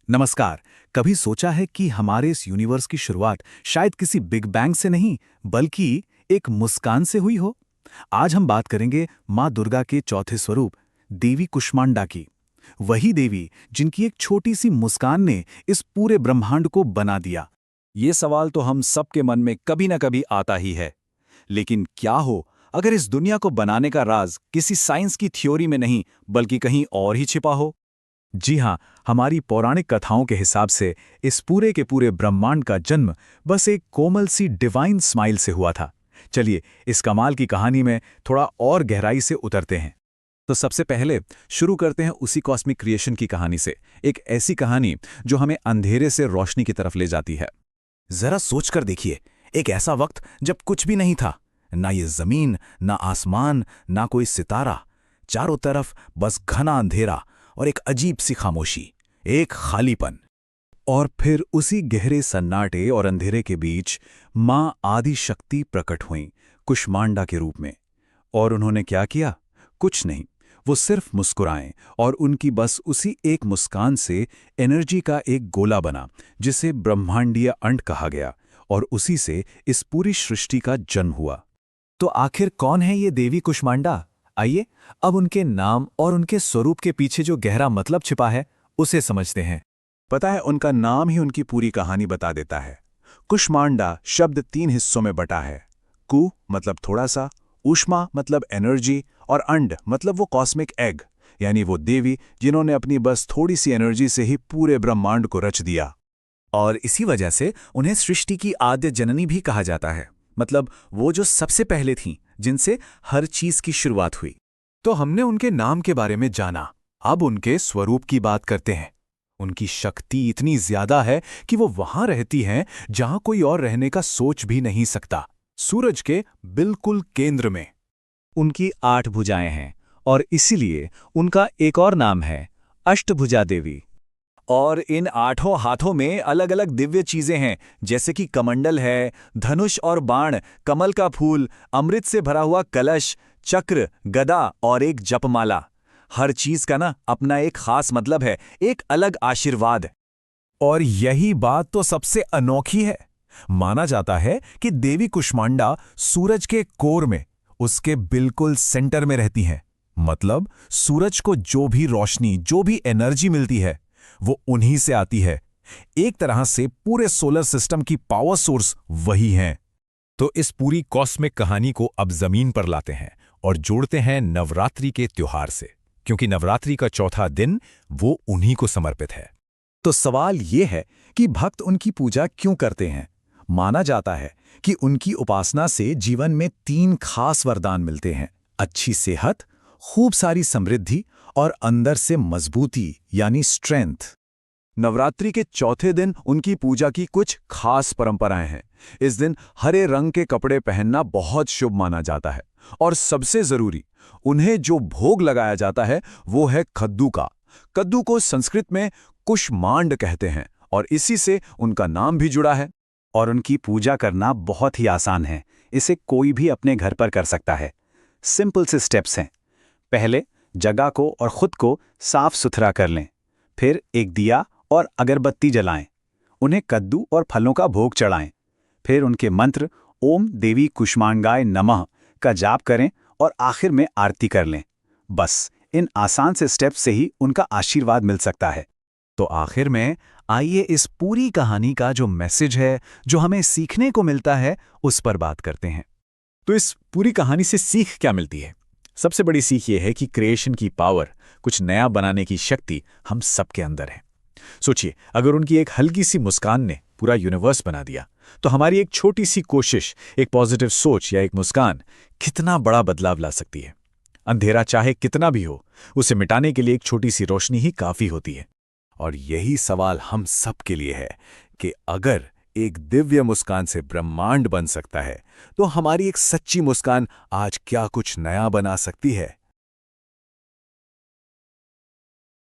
नमस्कार। कभी सोचा है कि हमारे इस यूनिवर्स की शुरुआत शायद किसी बिग बैंग से नहीं बल्कि एक मुस्कान से हुई हो? आज हम बात करेंगे माँ दुर्गा के चौथे स्वरूप देवी कुष्मांडा की। वही देवी जिनकी एक छोटी सी मुस्कान ने इस पूरे ब्रह्मांड को बना दिया। ये सवाल तो हम सबके मन में कभी न कभी आता ही है। लेकिन क्या हो अगर इस दुनिया को बनाने का राज किसी साइंस की थ्योरी में नहीं बल्कि कहीं और ही छिपा हो? जी हाँ, हमारी पौराणिक कथाओं के हिसाब से इस पूरे के पूरे ब्रह्मांड का जन्म बस एक कोमल सी डिवाइन स्माइल से हुआ था। चलिए इस कमाल की कहानी में थोड़ा और गहराई से उतरते हैं। तो सबसे पहले शुरू करते हैं उसी कॉस्मिक क्रिएशन की कहानी से, एक ऐसी कहानी जो हमें अंधेरे से रोशनी की तरफ ले जाती है। जरा सोचकर देखिए, एक ऐसा वक्त जब कुछ भी नहीं था, ना ये जमीन, ना आसमान, ना कोई सितारा। चारों तरफ बस घना अंधेरा और एक अजीब सी खामोशी, एक खालीपन। और फिर उसी गहरे सन्नाटे और अंधेरे के बीच मां आदि शक्ति प्रकट हुईं, कुष्मांडा के रूप में। और उन्होंने क्या किया? कुछ नहीं, वो सिर्फ मुस्कुराएं और उनकी बस उसी एक मुस्कान से एनर्जी का एक गोला बना जिसे ब्रह्मांडीय अंड कहा गया, और उसी से इस पूरी सृष्टि का जन्म हुआ। तो आखिर कौन है ये देवी कुष्मांडा? आइए अब उनके नाम और उनके स्वरूप के पीछे जो गहरा मतलब छिपा है उसे समझते हैं। पता है, उनका नाम ही उनकी पूरी कहानी बता देता है। कुष्मांडा शब्द 3 हिस्सों में बटा है। कु मतलब थोड़ा सा, ऊष्मा मतलब एनर्जी, और अंड मतलब वो कॉस्मिक एग, यानी वो देवी जिन्होंने अपनी बस थोड़ी सी एनर्जी से ही पूरे ब्रह्मांड को रच दिया। और इसी वजह से उन्हें सृष्टि की आद्य जननी भी कहा जाता है, मतलब वो जो सबसे पहले थीं, जिनसे हर चीज की शुरुआत हुई। तो हमने उनके नाम के बारे में जाना, अब उनके स्वरूप की बात करते हैं। उनकी शक्ति इतनी ज्यादा है कि वो वहां रहती हैं जहां कोई और रहने का सोच भी नहीं सकता, सूरज के बिल्कुल केंद्र में। उनकी 8 भुजाएं हैं और इसीलिए उनका एक और नाम है अष्टभुजा देवी। और इन 8 हाथों में अलग अलग दिव्य चीजें हैं, जैसे कि कमंडल है, धनुष और बाण, कमल का फूल, अमृत से भरा हुआ कलश, चक्र, गदा और एक जपमाला। हर चीज का ना अपना एक खास मतलब है, एक अलग आशीर्वाद। और यही बात तो सबसे अनोखी है। माना जाता है कि देवी कुष्मांडा सूरज के कोर में, उसके बिल्कुल सेंटर में रहती हैं। मतलब सूरज को जो भी रोशनी, जो भी एनर्जी मिलती है वो उन्हीं से आती है। एक तरह से पूरे सोलर सिस्टम की पावर सोर्स वही हैं। तो इस पूरी कॉस्मिक कहानी को अब जमीन पर लाते हैं और जोड़ते हैं नवरात्रि के त्योहार से, क्योंकि नवरात्रि का चौथा दिन वो उन्हीं को समर्पित है। तो सवाल ये है कि भक्त उनकी पूजा क्यों करते हैं? माना जाता है कि उनकी उपासना से जीवन में 3 खास वरदान मिलते हैं: अच्छी सेहत, खूब सारी समृद्धि और अंदर से मजबूती यानी स्ट्रेंथ। नवरात्रि के चौथे दिन उनकी पूजा की कुछ खास परंपराएं हैं। इस दिन हरे रंग के कपड़े पहनना बहुत शुभ माना जाता है, और सबसे जरूरी, उन्हें जो भोग लगाया जाता है वो है कद्दू का। कद्दू को संस्कृत में कुष्मांड कहते हैं और इसी से उनका नाम भी जुड़ा है। और उनकी पूजा करना बहुत ही आसान है, इसे कोई भी अपने घर पर कर सकता है। सिंपल से स्टेप्स हैं। पहले जगह को और खुद को साफ सुथरा कर लें, फिर एक दिया और अगरबत्ती जलाएं, उन्हें कद्दू और फलों का भोग चढ़ाएं, फिर उनके मंत्र ओम देवी कुष्मांडाय नमः का जाप करें और आखिर में आरती कर लें। बस इन आसान से स्टेप्स से ही उनका आशीर्वाद मिल सकता है। तो आखिर में आइए इस पूरी कहानी का जो मैसेज है, जो हमें सीखने को मिलता है, उस पर बात करते हैं। तो इस पूरी कहानी से सीख क्या मिलती है? सबसे बड़ी सीख ये है कि क्रिएशन की पावर, कुछ नया बनाने की शक्ति हम सबके अंदर है। सोचिए, अगर उनकी एक हल्की सी मुस्कान ने पूरा यूनिवर्स बना दिया, तो हमारी एक छोटी सी कोशिश, एक पॉजिटिव सोच या एक मुस्कान कितना बड़ा बदलाव ला सकती है। अंधेरा चाहे कितना भी हो, उसे मिटाने के लिए एक छोटी सी रोशनी ही काफी होती है। और यही सवाल हम सब के लिए है कि अगर एक दिव्य मुस्कान से ब्रह्मांड बन सकता है, तो हमारी एक सच्ची मुस्कान आज क्या कुछ नया बना सकती है।